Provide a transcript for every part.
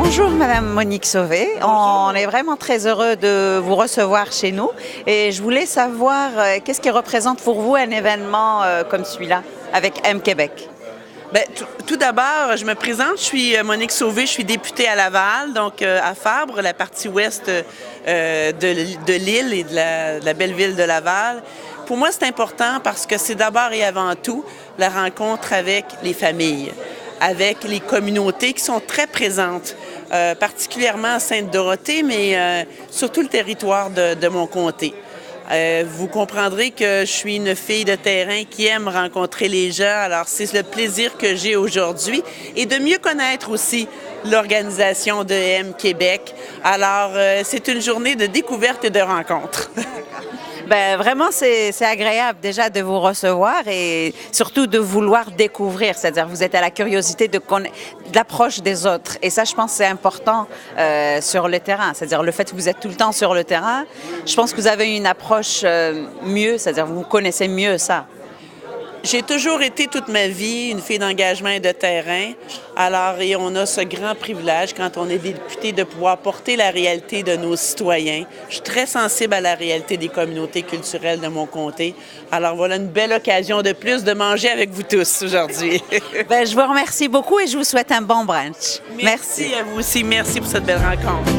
Bonjour Madame Monique Sauvé, on est vraiment très heureux de vous recevoir chez nous et je voulais savoir qu'est-ce qui représente pour vous un événement comme celui-là avec M Québec? Bien, tout d'abord, je me présente, je suis Monique Sauvé, je suis députée à Laval, donc à Fabre, la partie ouest de l'île et de la belle ville de Laval. Pour moi, c'est important parce que c'est d'abord et avant tout la rencontre avec les familles, avec les communautés qui sont très présentes, particulièrement à Sainte-Dorothée, mais sur tout le territoire de mon comté. Vous comprendrez que je suis une fille de terrain qui aime rencontrer les gens, alors c'est le plaisir que j'ai aujourd'hui et de mieux connaître aussi l'organisation de M Québec. Alors, c'est une journée de découverte et de rencontre. Ben, vraiment, c'est agréable déjà de vous recevoir et surtout de vouloir découvrir. C'est-à-dire vous êtes à la curiosité de l'approche des autres. Et ça, je pense, c'est important sur le terrain. C'est-à-dire le fait que vous êtes tout le temps sur le terrain, je pense que vous avez une approche mieux, c'est-à-dire vous connaissez mieux ça. J'ai toujours été toute ma vie une fille d'engagement et de terrain. Alors, et on a ce grand privilège, quand on est député, de pouvoir porter la réalité de nos citoyens. Je suis très sensible à la réalité des communautés culturelles de mon comté. Alors, voilà une belle occasion de plus de manger avec vous tous aujourd'hui. Ben, je vous remercie beaucoup et je vous souhaite un bon brunch. Merci à vous aussi. Merci pour cette belle rencontre.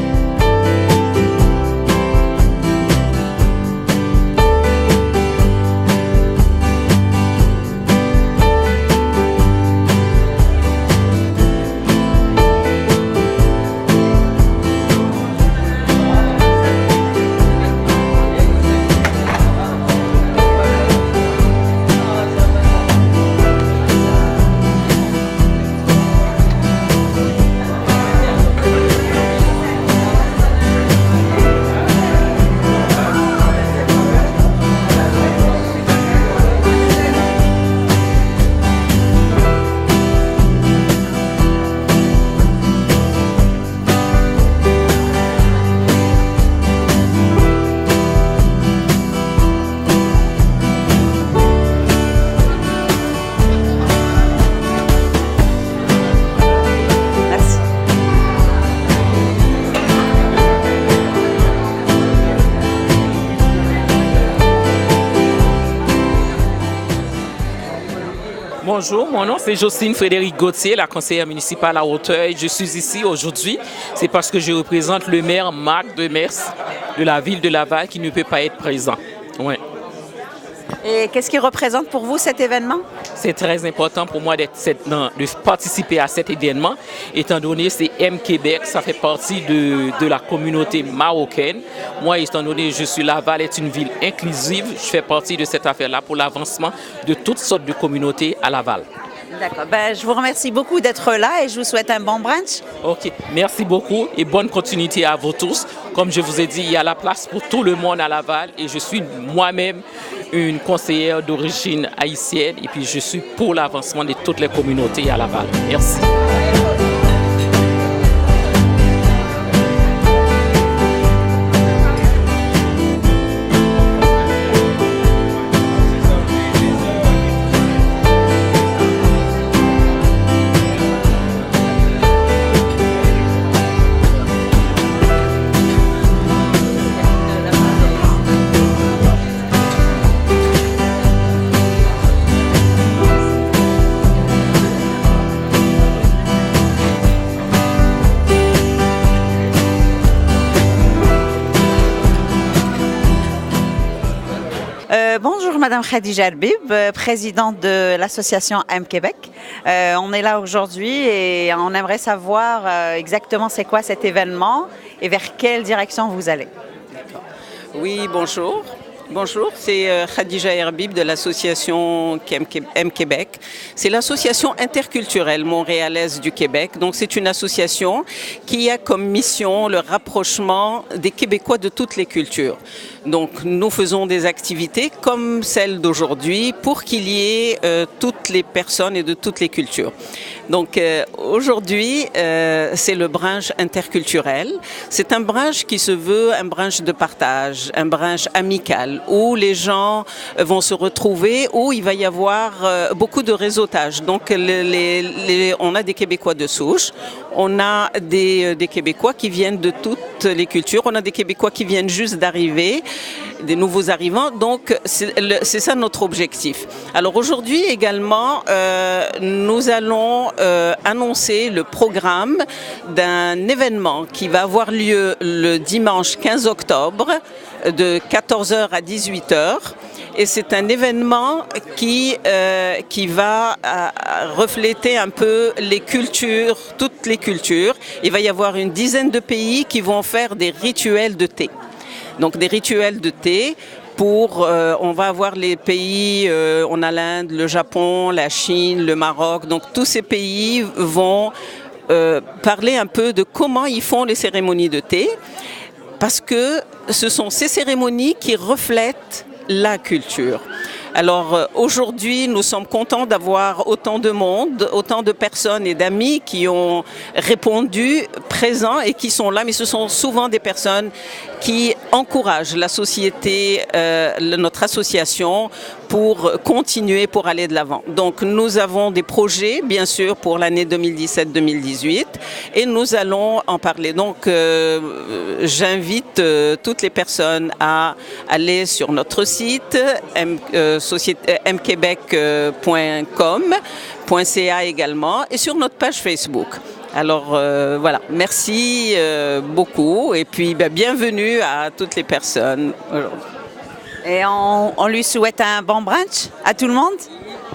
Bonjour, mon nom c'est Jocelyne Frédéric Gauthier, la conseillère municipale à Hauteuil. Je suis ici aujourd'hui, c'est parce que je représente le maire Marc Demers de la ville de Laval qui ne peut pas être présent. Ouais. Et qu'est-ce qui représente pour vous cet événement? C'est très important pour moi de participer à cet événement, étant donné que c'est M Québec, ça fait partie de la communauté marocaine. Moi, étant donné que je suis Laval est une ville inclusive, je fais partie de cette affaire-là pour l'avancement de toutes sortes de communautés à Laval. D'accord. Ben, je vous remercie beaucoup d'être là et je vous souhaite un bon brunch. OK. Merci beaucoup et bonne continuité à vous tous. Comme je vous ai dit, il y a la place pour tout le monde à Laval et je suis moi-même une conseillère d'origine haïtienne et puis je suis pour l'avancement de toutes les communautés à Laval. Merci. Bonjour Madame Khadija Arbib, présidente de l'association M Québec. On est là aujourd'hui et on aimerait savoir exactement c'est quoi cet événement et vers quelle direction vous allez. Oui, bonjour. Bonjour, c'est Khadija Herbib de l'association M Québec. C'est l'association interculturelle montréalaise du Québec. Donc c'est une association qui a comme mission le rapprochement des Québécois de toutes les cultures. Donc nous faisons des activités comme celle d'aujourd'hui pour qu'il y ait toutes les personnes et de toutes les cultures. Donc aujourd'hui, c'est le brunch interculturel. C'est un brunch qui se veut un brunch de partage, un brunch amical, où les gens vont se retrouver, où il va y avoir beaucoup de réseautage. Donc on a des Québécois de souche, On a des Québécois qui viennent de toutes les cultures. On a des Québécois qui viennent juste d'arriver, des nouveaux arrivants. Donc, c'est ça notre objectif. Alors aujourd'hui également, nous allons annoncer le programme d'un événement qui va avoir lieu le dimanche 15 octobre de 14h à 18h. Et c'est un événement qui va refléter un peu les cultures, toutes les cultures. Il va y avoir une dizaine de pays qui vont faire des rituels de thé. Donc des rituels de thé on va avoir les pays, on a l'Inde, le Japon, la Chine, le Maroc. Donc tous ces pays vont parler un peu de comment ils font les cérémonies de thé. Parce que ce sont ces cérémonies qui reflètent la culture. Alors aujourd'hui, nous sommes contents d'avoir autant de monde, autant de personnes et d'amis qui ont répondu, présents et qui sont là, mais ce sont souvent des personnes qui encouragent la société, notre association, pour continuer, pour aller de l'avant. Donc nous avons des projets, bien sûr, pour l'année 2017-2018 et nous allons en parler. Donc j'invite toutes les personnes à aller sur notre site mquebec.com.ca également et sur notre page Facebook. Alors voilà, merci beaucoup et puis bienvenue à toutes les personnes aujourd'hui. Et on lui souhaite un bon brunch à tout le monde.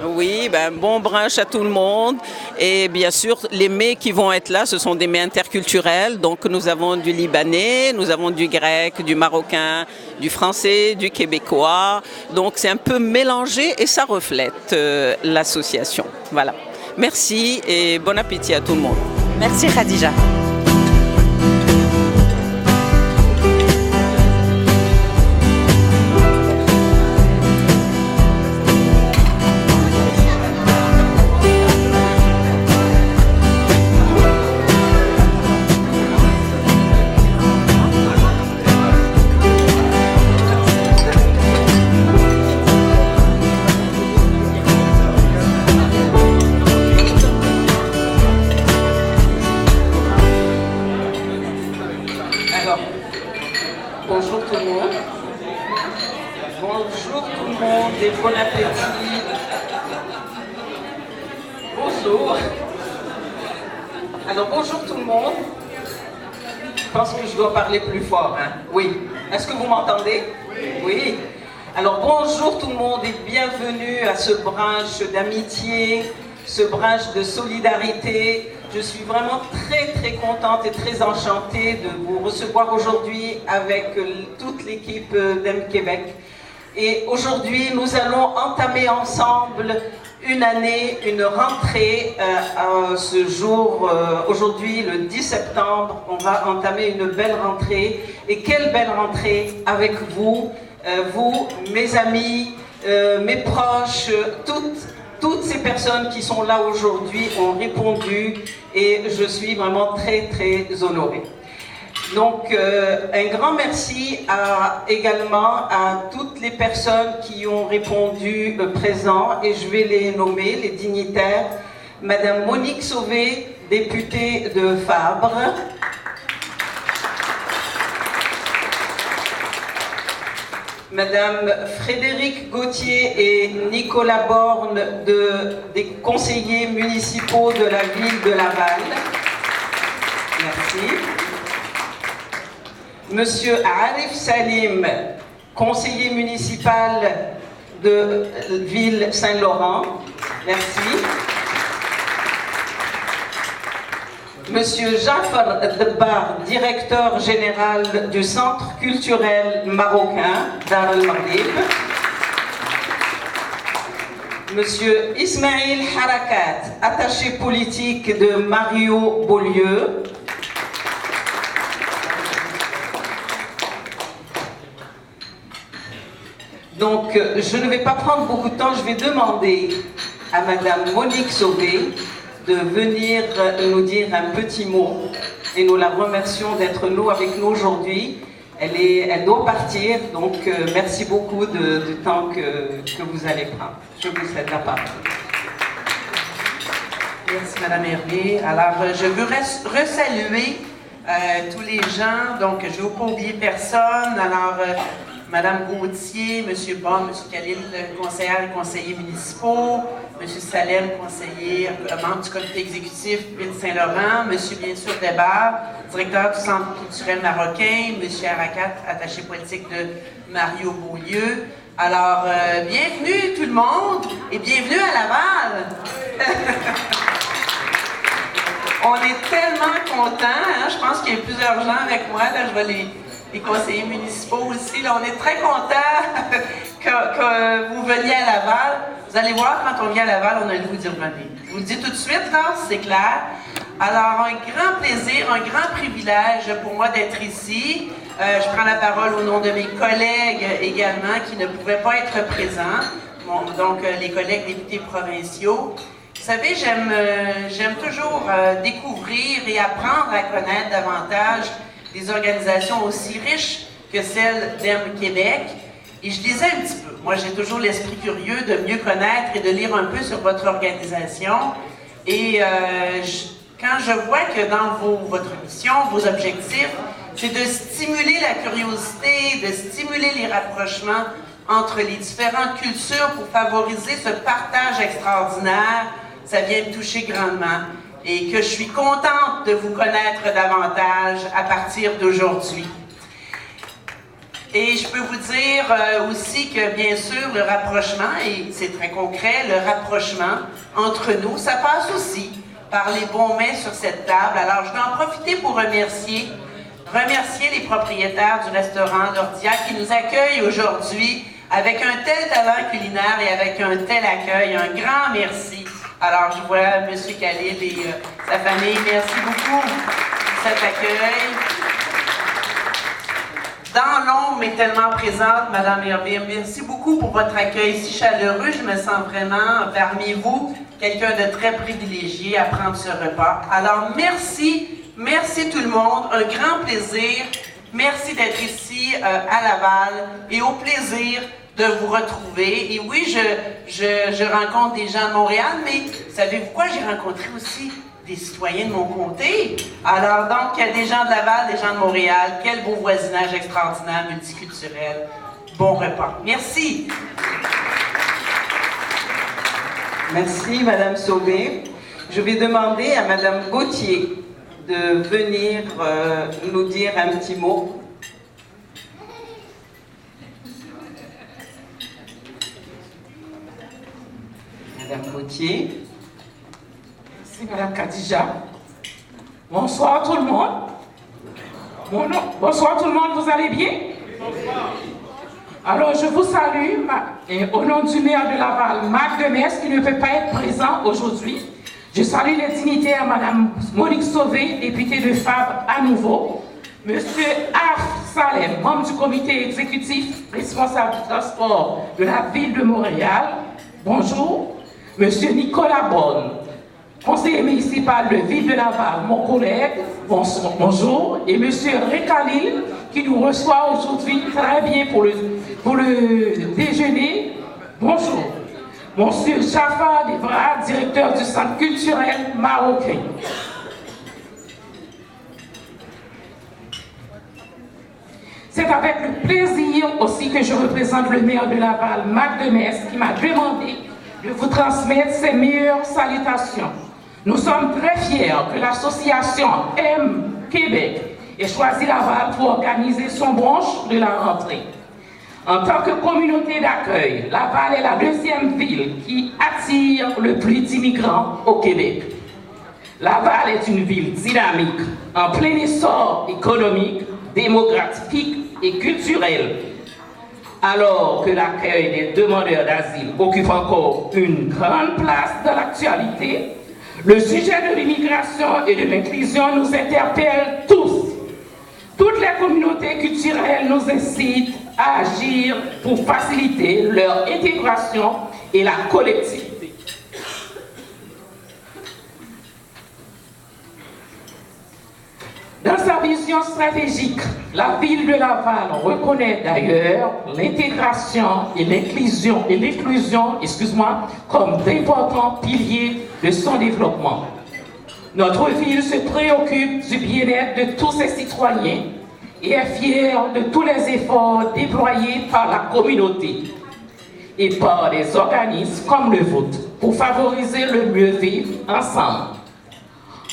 Oui, bon brunch à tout le monde. Et bien sûr, les mets qui vont être là, ce sont des mets interculturels. Donc nous avons du libanais, nous avons du grec, du marocain, du français, du québécois. Donc c'est un peu mélangé et ça reflète l'association. Voilà. Merci et bon appétit à tout le monde. Merci Khadija. Bonjour tout le monde. Bonjour tout le monde et bon appétit. Bonjour. Alors bonjour tout le monde. Je pense que je dois parler plus fort. Hein? Oui. Est-ce que vous m'entendez? Oui. Alors bonjour tout le monde et bienvenue à ce brunch d'amitié, ce brunch de solidarité. Je suis vraiment très contente et très enchantée de vous recevoir aujourd'hui avec toute l'équipe d'MQuébec. Et aujourd'hui, nous allons entamer ensemble une année, une rentrée. Ce jour, aujourd'hui, le 10 septembre, on va entamer une belle rentrée. Et quelle belle rentrée avec vous, vous, mes amis, mes proches, toutes ces personnes qui sont là aujourd'hui ont répondu et je suis vraiment très honorée. Donc un grand merci également à toutes les personnes qui ont répondu présents et je vais les nommer, les dignitaires. Madame Monique Sauvé, députée de Fabre. Madame Frédéric Gauthier et Nicolas Borne, des conseillers municipaux de la ville de Laval. Merci. Monsieur Arif Salim, conseiller municipal de ville Saint-Laurent. Merci. Monsieur Jafar Debbar, directeur général du Centre culturel marocain Dar el-Maghrib. Monsieur Ismail Harakat, attaché politique de Mario Beaulieu. Donc, je ne vais pas prendre beaucoup de temps, je vais demander à Madame Monique Sauvé de venir nous dire un petit mot et nous la remercions d'être avec nous aujourd'hui. Elle doit partir, donc merci beaucoup du temps que vous allez prendre. Je vous cède la parole. Merci, Madame Hervé. Alors, je veux resaluer tous les gens. Donc, je ne veux pas oublier personne. Alors, Madame Gauthier, Monsieur Bon, Monsieur Khalil, conseillère et conseillers municipaux, Monsieur Salem, conseiller, membre du comité exécutif Ville Saint-Laurent, Monsieur, bien sûr, Debar, directeur du Centre culturel marocain, Monsieur Arakat, attaché politique de Mario Beaulieu. Alors, bienvenue tout le monde et bienvenue à Laval! On est tellement contents, hein? Je pense qu'il y a plusieurs gens avec moi, là, je vois les conseillers municipaux aussi, là, on est très contents que vous veniez à Laval. Vous allez voir, quand on vient à Laval, on a le goût d'y revenir. Je vous le dis tout de suite, là, c'est clair. Alors, un grand plaisir, un grand privilège pour moi d'être ici. Je prends la parole au nom de mes collègues également qui ne pouvaient pas être présents, donc les collègues députés provinciaux. Vous savez, j'aime toujours découvrir et apprendre à connaître davantage des organisations aussi riches que celle d'EM Québec. Et je lisais un petit peu. Moi, j'ai toujours l'esprit curieux de mieux connaître et de lire un peu sur votre organisation. Et quand je vois que dans votre mission, vos objectifs, c'est de stimuler la curiosité, de stimuler les rapprochements entre les différentes cultures pour favoriser ce partage extraordinaire, ça vient me toucher grandement. Et que je suis contente de vous connaître davantage à partir d'aujourd'hui. Et je peux vous dire aussi que, bien sûr, le rapprochement, et c'est très concret, le rapprochement entre nous, ça passe aussi par les bons mets sur cette table. Alors, je vais en profiter pour remercier les propriétaires du restaurant L'Ordiac qui nous accueillent aujourd'hui avec un tel talent culinaire et avec un tel accueil. Un grand merci. Alors, je vois M. Khalil et sa famille. Merci beaucoup pour cet accueil. Dans l'ombre, mais tellement présente, Madame Hervé, merci beaucoup pour votre accueil si chaleureux. Je me sens vraiment, parmi vous, quelqu'un de très privilégié à prendre ce repas. Alors, merci tout le monde. Un grand plaisir. Merci d'être ici à Laval et au plaisir de vous retrouver. Et oui, je rencontre des gens de Montréal, mais savez-vous quoi? J'ai rencontré aussi des citoyens de mon comté. Alors donc, il y a des gens de Laval, des gens de Montréal. Quel beau voisinage extraordinaire, multiculturel. Bon repas. Merci. Merci, Madame Sauvé. Je vais demander à Madame Gauthier de venir nous dire un petit mot. Madame Gauthier. Merci Madame Khadija. Bonsoir tout le monde. Bonsoir tout le monde, vous allez bien? Bonsoir. Alors je vous salue et au nom du maire de Laval, Marc Demers, qui ne peut pas être présent aujourd'hui. Je salue les dignitaires, Madame Monique Sauvé, députée de FAB à nouveau, Monsieur Arf Salem, membre du comité exécutif responsable du transport de la ville de Montréal. Bonjour. Monsieur Nicolas Bonne, conseiller municipal de Ville de Laval, mon collègue, bonjour. Et monsieur Khalil, qui nous reçoit aujourd'hui très bien pour le déjeuner, bonjour. Monsieur Jafar Devra, directeur du Centre culturel marocain. C'est avec le plaisir aussi que je représente le maire de Laval, Marc Demers, qui m'a demandé de vous transmettre ses meilleures salutations. Nous sommes très fiers que l'association EM Québec ait choisi Laval pour organiser son branche de la rentrée. En tant que communauté d'accueil, Laval est la deuxième ville qui attire le plus d'immigrants au Québec. Laval est une ville dynamique, en plein essor économique, démographique et culturel. Alors que l'accueil des demandeurs d'asile occupe encore une grande place dans l'actualité, le sujet de l'immigration et de l'inclusion nous interpelle tous. Toutes les communautés culturelles nous incitent à agir pour faciliter leur intégration et la collectivité. Dans sa vision stratégique, la ville de Laval reconnaît d'ailleurs l'intégration et l'inclusion, comme d'importants piliers de son développement. Notre ville se préoccupe du bien-être de tous ses citoyens et est fière de tous les efforts déployés par la communauté et par des organismes comme le vôtre pour favoriser le mieux vivre ensemble.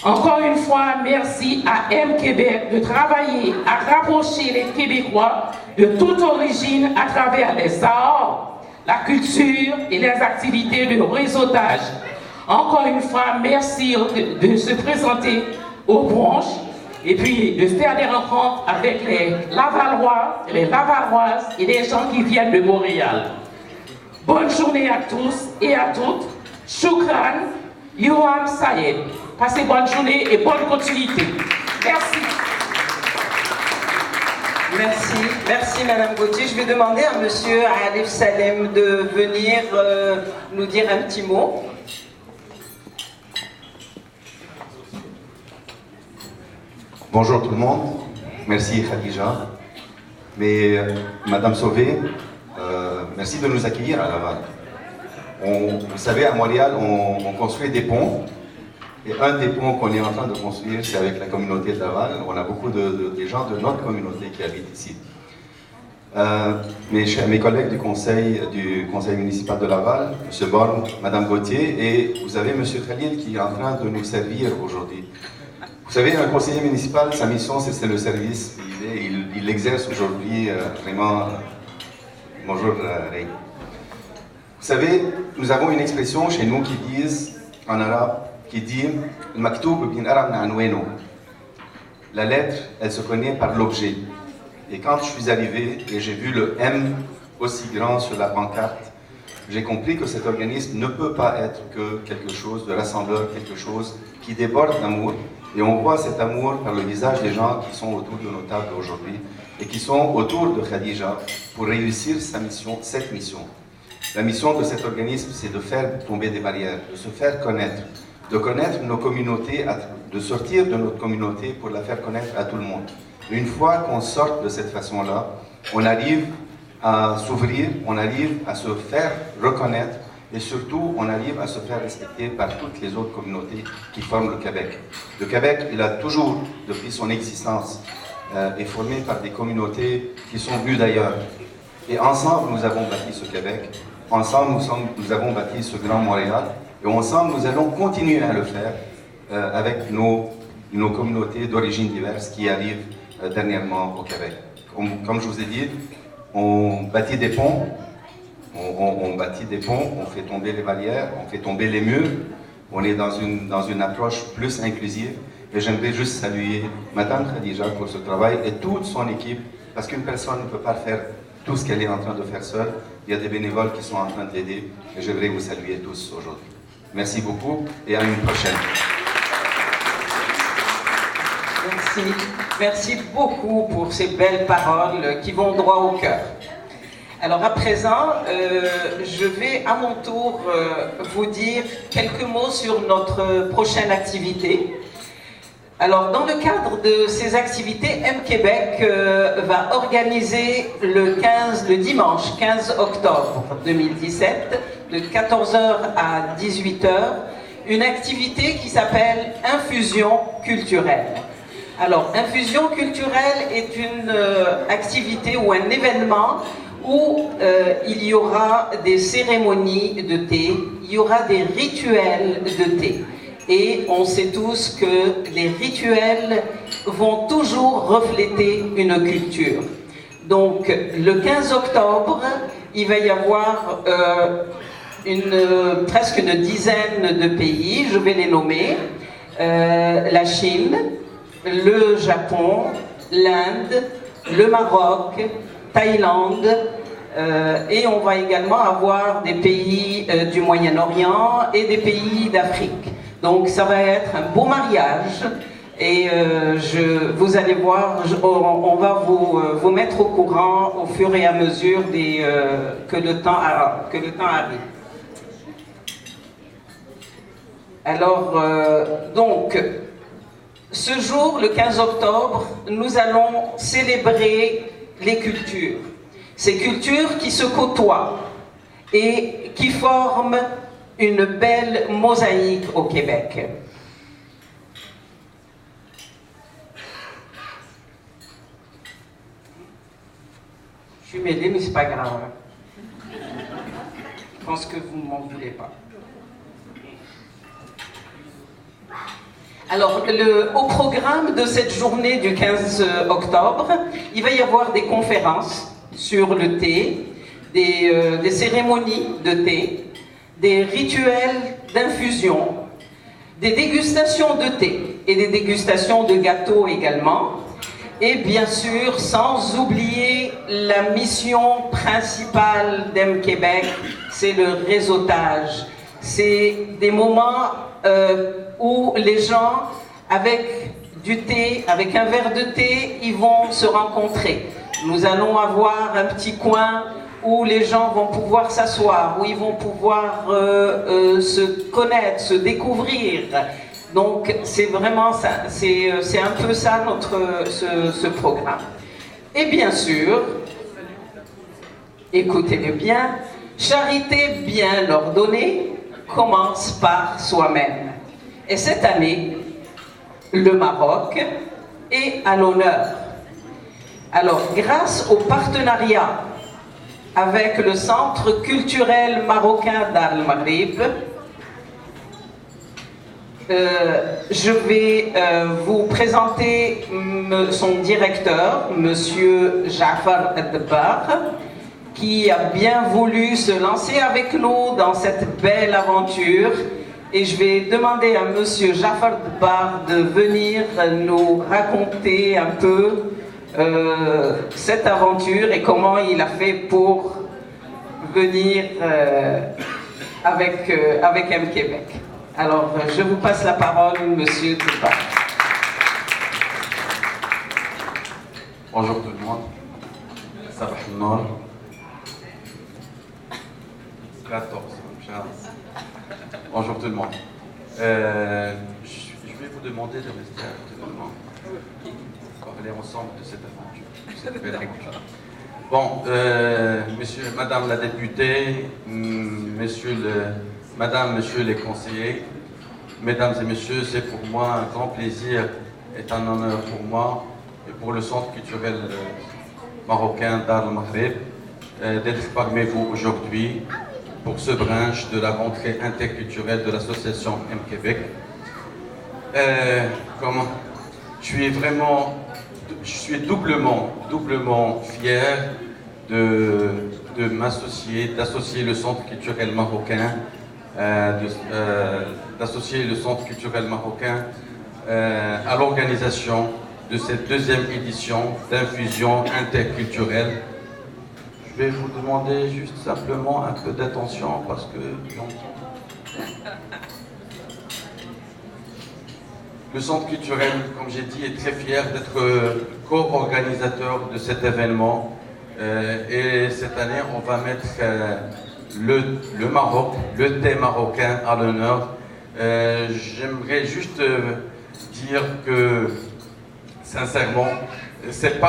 Encore une fois, merci à M-Québec de travailler à rapprocher les Québécois de toute origine à travers les arts, la culture et les activités de réseautage. Encore une fois, merci de se présenter aux branches et puis de faire des rencontres avec les Lavallois, les Lavalloises et les gens qui viennent de Montréal. Bonne journée à tous et à toutes. Shukran, Yoam Sayed. Passez bonne journée et bonne continuité. Merci. Merci Madame Gauthier. Je vais demander à Monsieur Arif Salem de venir nous dire un petit mot. Bonjour tout le monde, merci Khadija. Mais Madame Sauvé, merci de nous accueillir à Laval. Vous savez, à Montréal, on construit des ponts. Et un des ponts qu'on est en train de construire, c'est avec la communauté de Laval. On a beaucoup des gens de notre communauté qui habitent ici. Mes collègues du conseil municipal de Laval, M. Borne, Mme Gauthier, et vous avez M. Khalil qui est en train de nous servir aujourd'hui. Vous savez, un conseiller municipal, sa mission, c'est le service. Il exerce aujourd'hui vraiment... Bonjour, Ray. Vous savez, nous avons une expression chez nous qui dit, en arabe, qui dit « La lettre, elle se connaît par l'objet. Et quand je suis arrivé et j'ai vu le M aussi grand sur la pancarte, j'ai compris que cet organisme ne peut pas être que quelque chose de rassembleur, quelque chose qui déborde d'amour. Et on voit cet amour par le visage des gens qui sont autour de nos tables aujourd'hui et qui sont autour de Khadija pour réussir cette mission. La mission de cet organisme, c'est de faire tomber des barrières, de se faire connaître, de connaître nos communautés, de sortir de notre communauté pour la faire connaître à tout le monde. Une fois qu'on sort de cette façon-là, on arrive à s'ouvrir, on arrive à se faire reconnaître et surtout, on arrive à se faire respecter par toutes les autres communautés qui forment le Québec. Le Québec, il a toujours, depuis son existence, est formé par des communautés qui sont venues d'ailleurs. Et ensemble, nous avons bâti ce Québec. Ensemble, nous avons bâti ce grand Montréal. Et ensemble, nous allons continuer à le faire avec nos communautés d'origines diverses qui arrivent dernièrement au Québec. Comme je vous ai dit, on bâtit des ponts. On bâtit des ponts, on fait tomber les barrières, on fait tomber les murs. On est dans une approche plus inclusive. Et j'aimerais juste saluer Madame Khadija pour ce travail et toute son équipe, parce qu'une personne ne peut pas faire tout ce qu'elle est en train de faire seule. Il y a des bénévoles qui sont en train de l'aider. Et je voudrais vous saluer tous aujourd'hui. Merci beaucoup et à une prochaine. Merci beaucoup pour ces belles paroles qui vont droit au cœur. Alors à présent, je vais à mon tour vous dire quelques mots sur notre prochaine activité. Alors dans le cadre de ces activités, M-Québec va organiser le dimanche 15 octobre 2017, de 14h à 18h, une activité qui s'appelle Infusion culturelle. Alors, Infusion culturelle est une activité ou un événement où il y aura des cérémonies de thé, il y aura des rituels de thé. Et on sait tous que les rituels vont toujours refléter une culture. Donc, le 15 octobre, il va y avoir presque une dizaine de pays, je vais les nommer. La Chine, le Japon, l'Inde, le Maroc, Thaïlande, et on va également avoir des pays du Moyen-Orient et des pays d'Afrique. Donc ça va être un beau mariage et vous allez voir, on va vous mettre au courant au fur et à mesure que le temps arrive. Alors, donc, ce jour, le 15 octobre, nous allons célébrer les cultures. Ces cultures qui se côtoient et qui forment une belle mosaïque au Québec. Je suis mêlée, mais c'est pas grave. Je pense que vous ne m'en voulez pas. Alors, au programme de cette journée du 15 octobre, il va y avoir des conférences sur le thé, des cérémonies de thé, des rituels d'infusion, des dégustations de thé et des dégustations de gâteaux également. Et bien sûr, sans oublier la mission principale d'M-Québec, c'est le réseautage. C'est des moments où les gens, avec du thé, avec un verre de thé, ils vont se rencontrer. Nous allons avoir un petit coin où les gens vont pouvoir s'asseoir, où ils vont pouvoir se connaître, se découvrir. Donc c'est vraiment ça, c'est un peu ça ce programme. Et bien sûr, écoutez-le bien, charité bien ordonnée commence par soi-même. Et cette année, le Maroc est à l'honneur. Alors, grâce au partenariat avec le Centre culturel marocain d'Al Maghrib, je vais vous présenter son directeur, Monsieur Jafar Adbar, qui a bien voulu se lancer avec nous dans cette belle aventure. Et je vais demander à Monsieur Jafar Adbar de venir nous raconter un peu cette aventure et comment il a fait pour venir avec M-Québec. Alors, je vous passe la parole, Monsieur Adbar. Bonjour tout le monde. Sabah al-Nour. 14, 15. Bonjour tout le monde. Je vais vous demander de rester actuellement. Parler ensemble de cette aventure, cette belle aventure. Bon, madame la députée, madame, monsieur les conseillers, mesdames et messieurs, c'est pour moi un grand plaisir et un honneur pour moi et pour le Centre culturel marocain d'Al Maghrib d'être parmi vous aujourd'hui pour ce branche de la rentrée interculturelle de l'association M-Québec. Je suis doublement fier de m'associer, d'associer le Centre culturel marocain, d'associer le Centre culturel marocain à l'organisation de cette deuxième édition d'infusion interculturelle. Je vais vous demander juste simplement un peu d'attention parce que le Centre culturel, comme j'ai dit, est très fier d'être co-organisateur de cet événement. Et cette année, on va mettre le Maroc, le thé marocain à l'honneur. J'aimerais juste dire que, sincèrement, c'est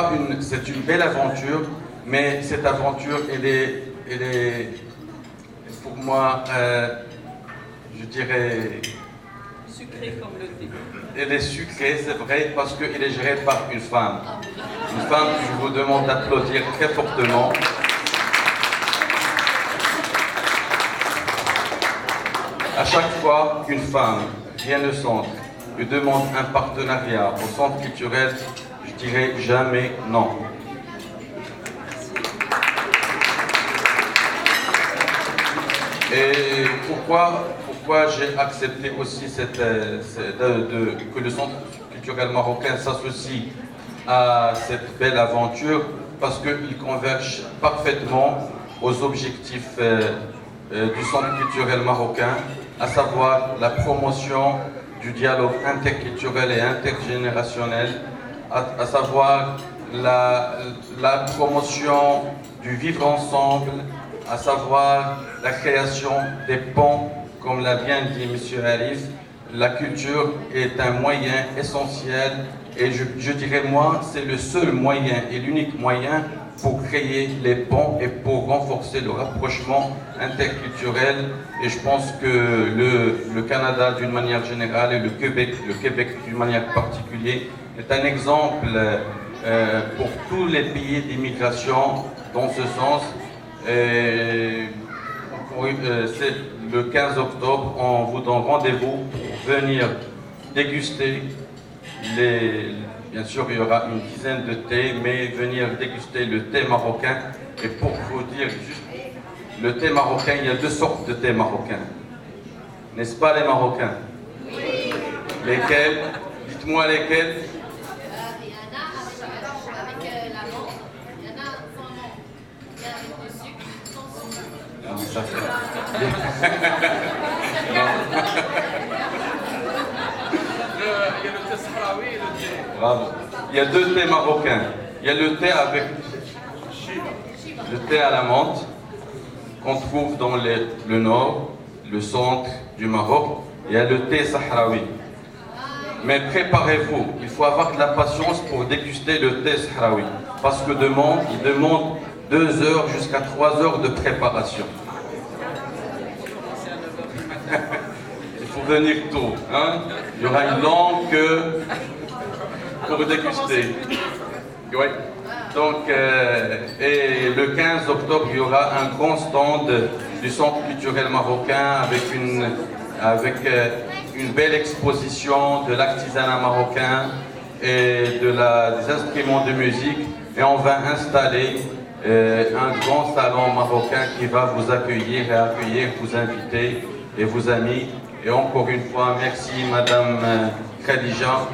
une belle aventure, mais cette aventure, elle est pour moi, je dirais... Sucré comme le thé. Elle est sucrée, c'est vrai, parce qu'elle est gérée par une femme. Une femme que je vous demande d'applaudir très fortement. À chaque fois qu'une femme vient au centre et demande un partenariat au centre culturel, je dirais jamais non. Et pourquoi j'ai accepté aussi que le Centre culturel marocain s'associe à cette belle aventure? Parce qu'il converge parfaitement aux objectifs du Centre culturel marocain, à savoir la promotion du dialogue interculturel et intergénérationnel, à savoir la promotion du vivre ensemble, à savoir la création des ponts, comme l'a bien dit M. Arif. La culture est un moyen essentiel et je dirais moi, c'est le seul moyen et l'unique moyen pour créer les ponts et pour renforcer le rapprochement interculturel. Et je pense que le Canada d'une manière générale et le Québec d'une manière particulière est un exemple pour tous les pays d'immigration dans ce sens. C'est le 15 octobre, on vous donne rendez-vous pour venir déguster bien sûr, il y aura une dizaine de thés, mais venir déguster le thé marocain. Et pour vous dire juste, le thé marocain, il y a 2 sortes de thé marocain. N'est-ce pas les Marocains? Oui. Lesquels? Dites-moi lesquels. Il y en a avec la menthe, il y en a sans menthe, il y en a avec du sucre, sans sucre. Non, mais ça fait... Il y a le thé sahraoui et le thé. Bravo. Il y a 2 thés marocains. Il y a le thé avec le thé à la menthe qu'on trouve dans le nord, le centre du Maroc. Il y a le thé sahraoui. Mais préparez-vous, il faut avoir de la patience pour déguster le thé sahraoui. Parce que il demande 2 heures jusqu'à 3 heures de préparation. Il faut venir tôt, hein? Il y aura une longue queue pour déguster. Oui. Donc, et le 15 octobre, il y aura un grand stand du Centre culturel marocain avec une belle exposition de l'artisanat marocain et des instruments de musique. Et on va installer un grand salon marocain qui va vous accueillir et accueillir vos invités et vos amis. Et encore une fois, merci Madame Khadija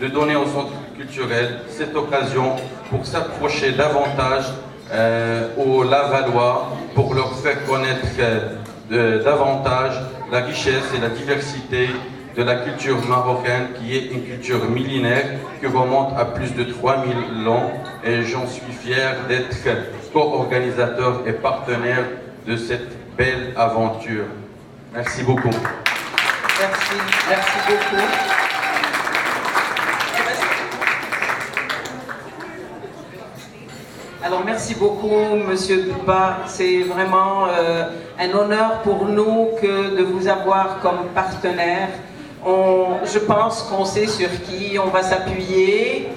de donner au Centre culturel cette occasion pour s'approcher davantage aux Lavallois, pour leur faire connaître davantage la richesse et la diversité de la culture marocaine, qui est une culture millénaire qui remonte à plus de 3000 ans. Et j'en suis fier d'être co-organisateur et partenaire de cette belle aventure. Merci beaucoup. Merci beaucoup. Alors merci beaucoup Monsieur Duba, c'est vraiment un honneur pour nous de vous avoir comme partenaire. Je pense qu'on sait sur qui on va s'appuyer.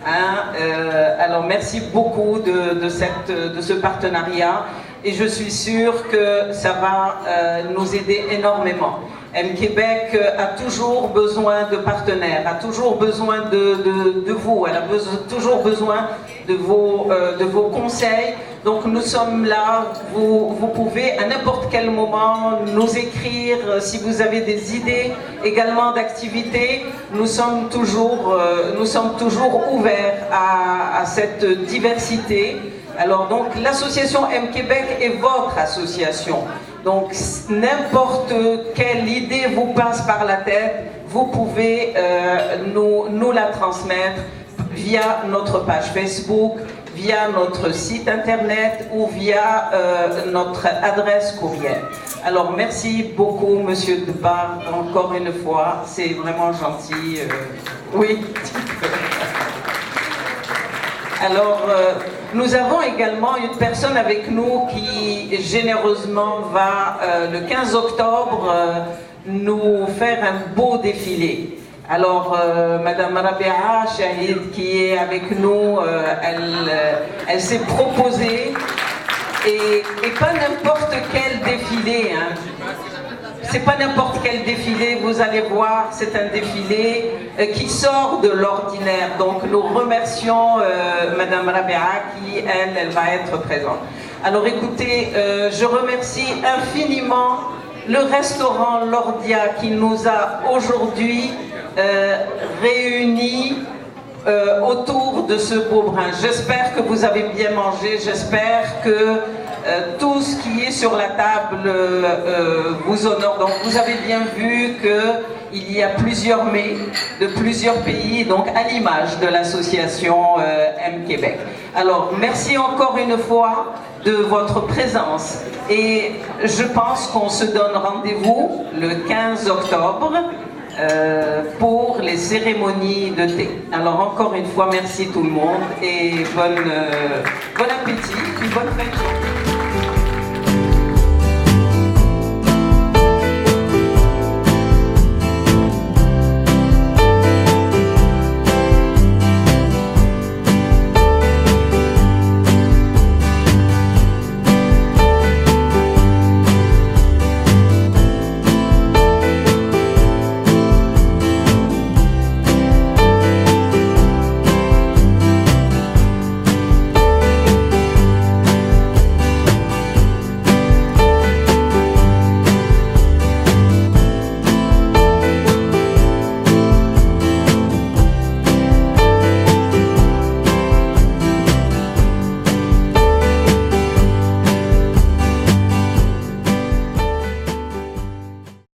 Alors merci beaucoup de ce partenariat et je suis sûre que ça va nous aider énormément. Québec a toujours besoin de partenaires, a toujours besoin de vous, elle a toujours besoin de vos conseils. Donc nous sommes là, vous pouvez à n'importe quel moment nous écrire si vous avez des idées également d'activités. Nous sommes toujours ouverts à cette diversité. Alors donc l'association Québec est votre association. Donc n'importe quelle idée vous passe par la tête, vous pouvez nous la transmettre via notre page Facebook, via notre site internet ou via notre adresse courriel. Alors merci beaucoup Monsieur Duba, encore une fois, c'est vraiment gentil. Oui. Alors, nous avons également une personne avec nous qui généreusement va, le 15 octobre, nous faire un beau défilé. Alors, Madame Rabia Shahid, qui est avec nous, elle s'est proposée, et pas n'importe quel défilé, hein. C'est pas n'importe quel défilé, vous allez voir, c'est un défilé qui sort de l'ordinaire. Donc nous remercions Madame Rabia qui, elle va être présente. Alors écoutez, je remercie infiniment le restaurant Lordia qui nous a aujourd'hui réunis autour de ce beau brin. J'espère que vous avez bien mangé, j'espère que tout ce qui est sur la table vous honore. Donc vous avez bien vu qu'il y a plusieurs mets de plusieurs pays, donc à l'image de l'association Québec. Alors merci encore une fois de votre présence et je pense qu'on se donne rendez-vous le 15 octobre pour les cérémonies de thé. Alors encore une fois, merci tout le monde et bon appétit, puis bonne fête.